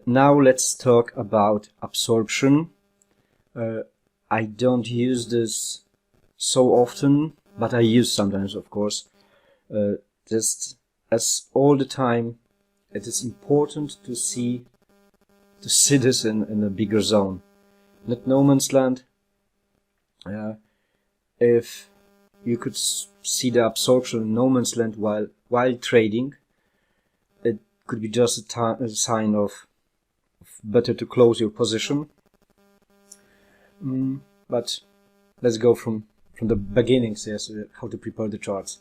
Now let's talk about absorption. I don't use this so often, but I use sometimes, of course. Just as all the time, it is important to see this in a bigger zone, not no man's land. If you could see the absorption in no man's land while trading, it could be just a sign of better to close your position. But let's go from the beginnings, yes, how to prepare the charts.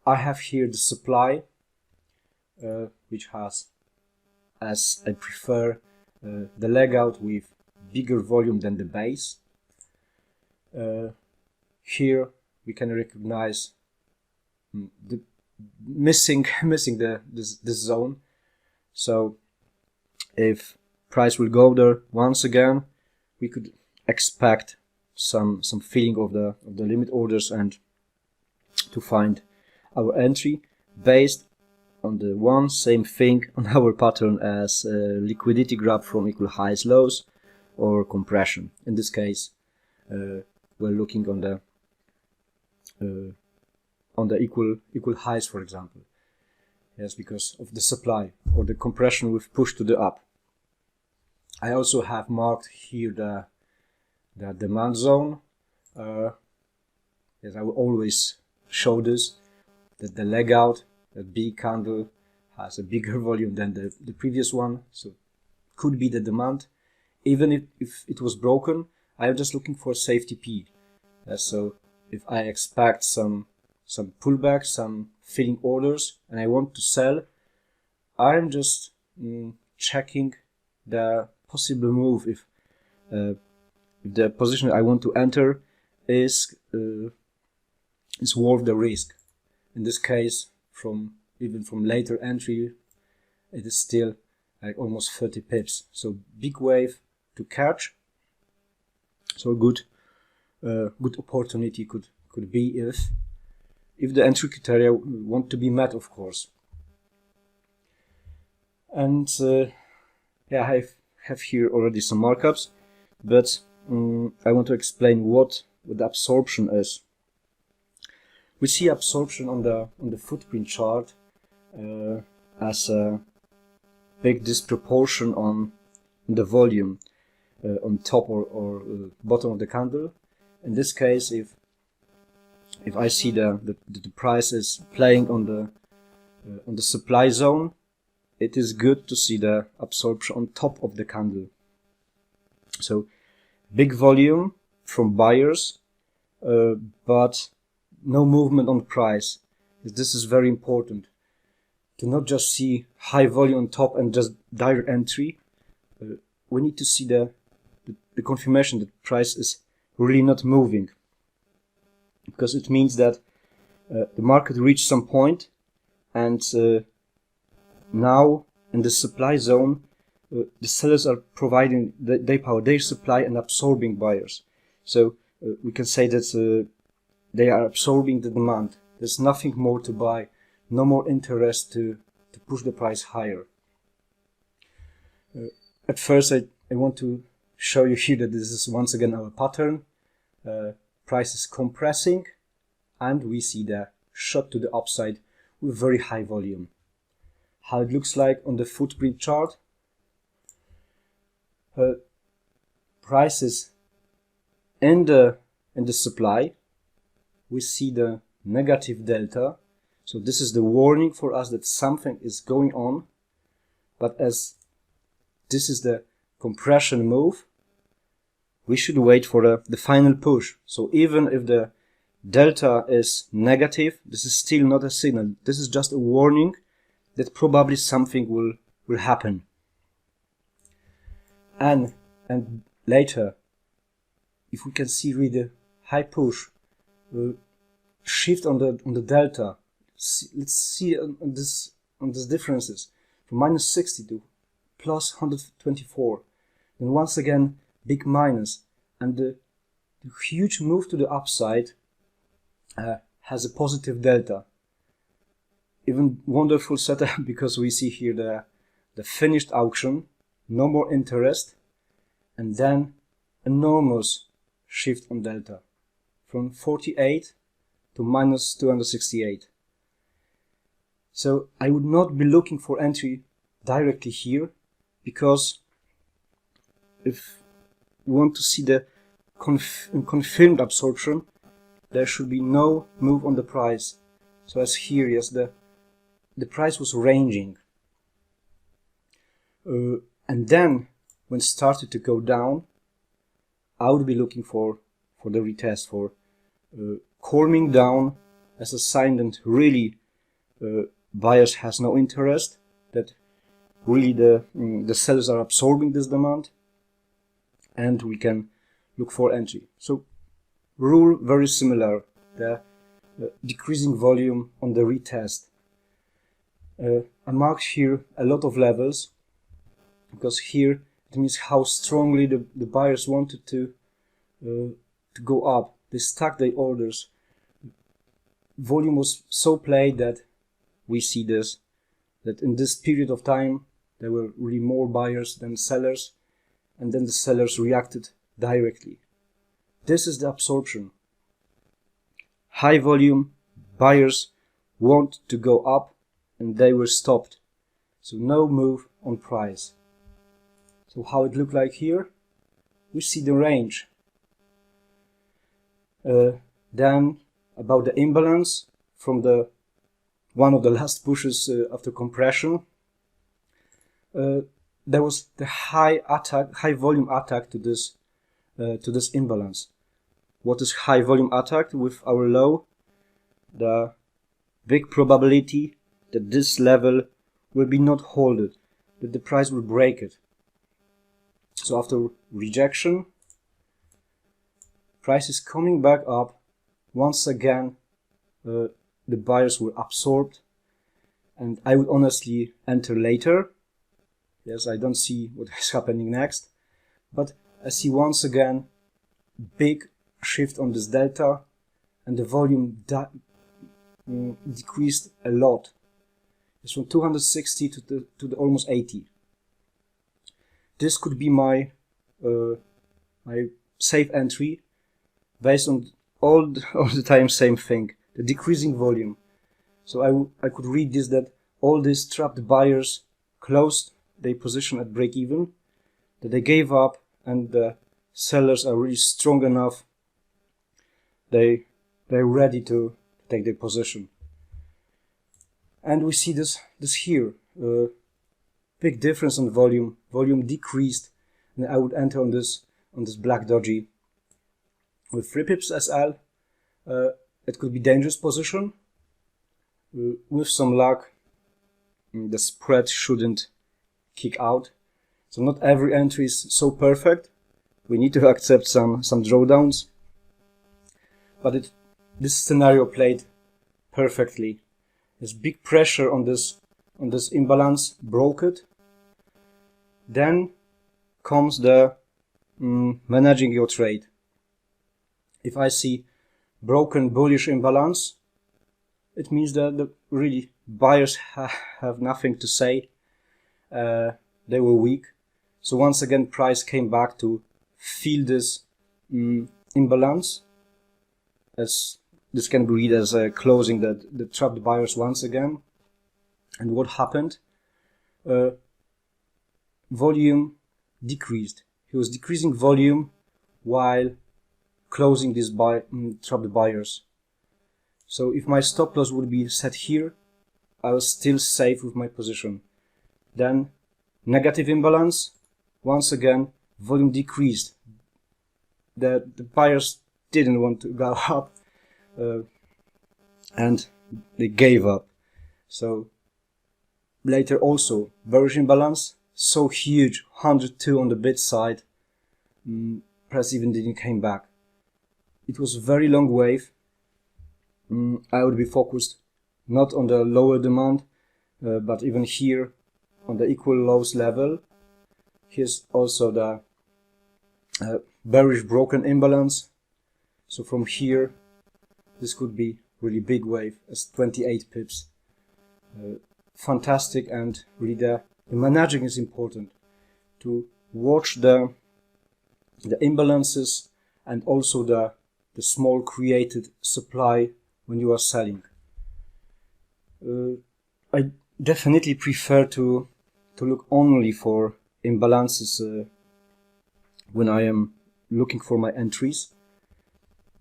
I have here the supply, which has, as I prefer, the leg out with bigger volume than the base. Here we can recognize the missing this zone. So if price will go there once again, we could expect some filling of the limit orders and to find our entry based on the one same thing on our pattern as liquidity grab from equal highs lows or compression. In this case, we're looking on the equal highs, for example. Yes, because of the supply or the compression with push to the up. I also have marked here the demand zone. Yes, I will always show this, that the leg out, that big candle has a bigger volume than the previous one, so could be the demand. Even if it was broken, I am just looking for safety P. So if I expect some pullback, some filling orders, and I want to sell, I'm just checking the possible move if the position I want to enter is worth the risk. In this case, even from later entry, it is still like almost 30 pips. So big wave to catch. So a good opportunity could be if the entry criteria want to be met, of course. And yeah, I have here already some markups, but I want to explain what the absorption is. We see absorption on the footprint chart as a big disproportion on the volume on top or bottom of the candle. In this case, if I see the price is playing on the supply zone, it is good to see the absorption on top of the candle. So big volume from buyers, but no movement on price. This is very important to not just see high volume on top and just direct entry. We need to see the confirmation that price is really not moving, because it means that the market reached some point, and now in the supply zone, the sellers are providing their supply and absorbing buyers. So we can say that they are absorbing the demand. There's nothing more to buy, no more interest to push the price higher. At first, I want to show you here that this is once again our pattern. Price is compressing, and we see the shot to the upside with very high volume. How it looks like on the footprint chart. Prices in the supply, we see the negative delta. So this is the warning for us that something is going on. But as this is the compression move, we should wait for the final push. So even if the delta is negative, this is still not a signal. This is just a warning that probably something will happen. And later, if we can see really the high push, shift on the delta. Let's see on these differences from minus 60 to plus 124. And once again, big minus, and the huge move to the upside has a positive delta. Even wonderful setup, because we see here the finished auction, no more interest, and then enormous shift on delta from 48 to minus 268. So I would not be looking for entry directly here, because if we want to see the confirmed absorption, there should be no move on the price. So as here, yes, the price was ranging. And then when it started to go down, I would be looking for the retest, for calming down as a sign that really buyers has no interest, that really the sellers are absorbing this demand, and we can look for entry. So rule very similar, the decreasing volume on the retest. I marked here a lot of levels, because here it means how strongly the buyers wanted to go up. They stacked their orders. Volume was so played that we see this, that in this period of time there were really more buyers than sellers, and then the sellers reacted directly. This is the absorption. High volume, buyers want to go up, and they were stopped. So no move on price. So how it looked like here? We see the range. Then about the imbalance from the one of the last pushes after compression, there was the high volume attack to this imbalance. What is high volume attack with our low? The big probability that this level will be not holded, that the price will break it. So after rejection, price is coming back up. Once again, the buyers were absorbed, and I would honestly enter later. Yes, I don't see what is happening next, but I see once again big shift on this delta, and the volume decreased a lot. It's from 260 to the almost 80. This could be my safe entry, based on all the time same thing, the decreasing volume. So I could read this, that all these trapped buyers closed their position at break even, that they gave up, and the sellers are really strong enough. They're ready to take their position. And we see this here, big difference on volume. Volume decreased, and I would enter on this black doji with 3 pips SL. It could be dangerous position. With some luck, the spread shouldn't kick out. So not every entry is so perfect. We need to accept some drawdowns. But this scenario played perfectly. There's big pressure on this imbalance, broke it. Then comes the managing your trade. If I see broken bullish imbalance, it means that the really buyers have nothing to say. They were weak. So once again, price came back to feel this imbalance, as this can be read as a closing the trapped buyers once again. And what happened? Volume decreased. He was decreasing volume while closing these trapped buyers. So if my stop loss would be set here, I was still safe with my position. Then negative imbalance, once again volume decreased. The buyers didn't want to go up, and they gave up. So later also bearish imbalance, so huge, 102 on the bid side. Price even didn't came back. It was a very long wave. I would be focused not on the lower demand, but even here on the equal lows level. Here's also the bearish broken imbalance. So from here, this could be really big wave as 28 pips. Fantastic, and really The managing is important, to watch the imbalances and also the small created supply when you are selling. I definitely prefer to look only for imbalances when I am looking for my entries,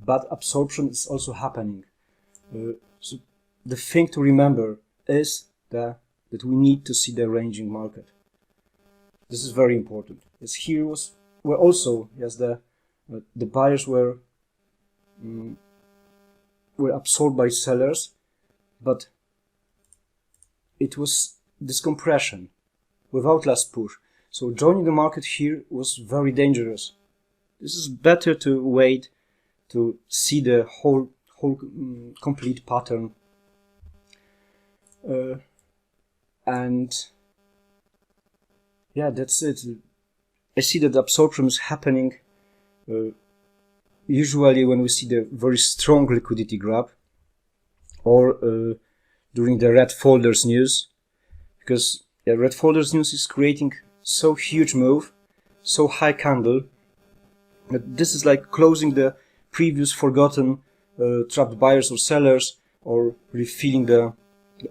but absorption is also happening. So the thing to remember is that we need to see the ranging market. This is very important. As here were also, yes, the buyers were absorbed by sellers, but it was this compression without last push. So joining the market here was very dangerous. This is better to wait to see the whole complete pattern. And yeah, that's it. I see that the absorption is happening usually when we see the very strong liquidity grab, or during the red folders news, because red folders news is creating so huge move, so high candle, that this is like closing the previous forgotten trapped buyers or sellers, or refilling the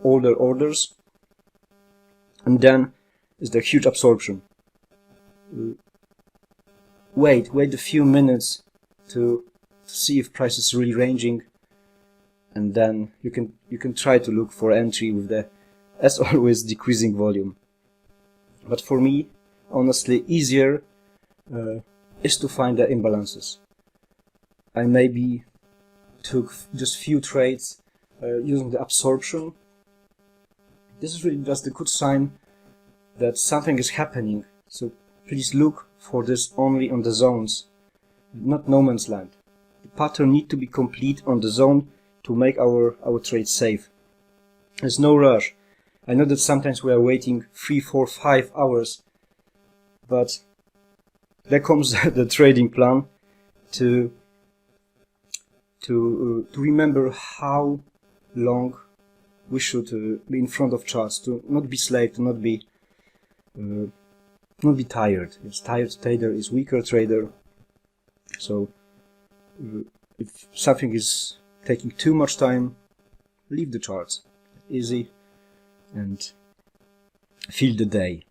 older orders, and then is the huge absorption. Wait a few minutes to see if price is really ranging, and then you can try to look for entry with the, as always, decreasing volume. But for me, honestly, easier is to find the imbalances. I maybe took just few trades using the absorption. This is really just a good sign that something is happening, so please look for this only on the zones, not no man's land. The pattern need to be complete on the zone to make our trade safe. There's no rush. I know that sometimes we are waiting 3, 4, 5 hours, but there comes the trading plan to remember how long we should be in front of charts, to not be slave, to not be tired. Yes, tired trader is weaker trader. So if something is taking too much time, leave the charts. Easy, and feel the day.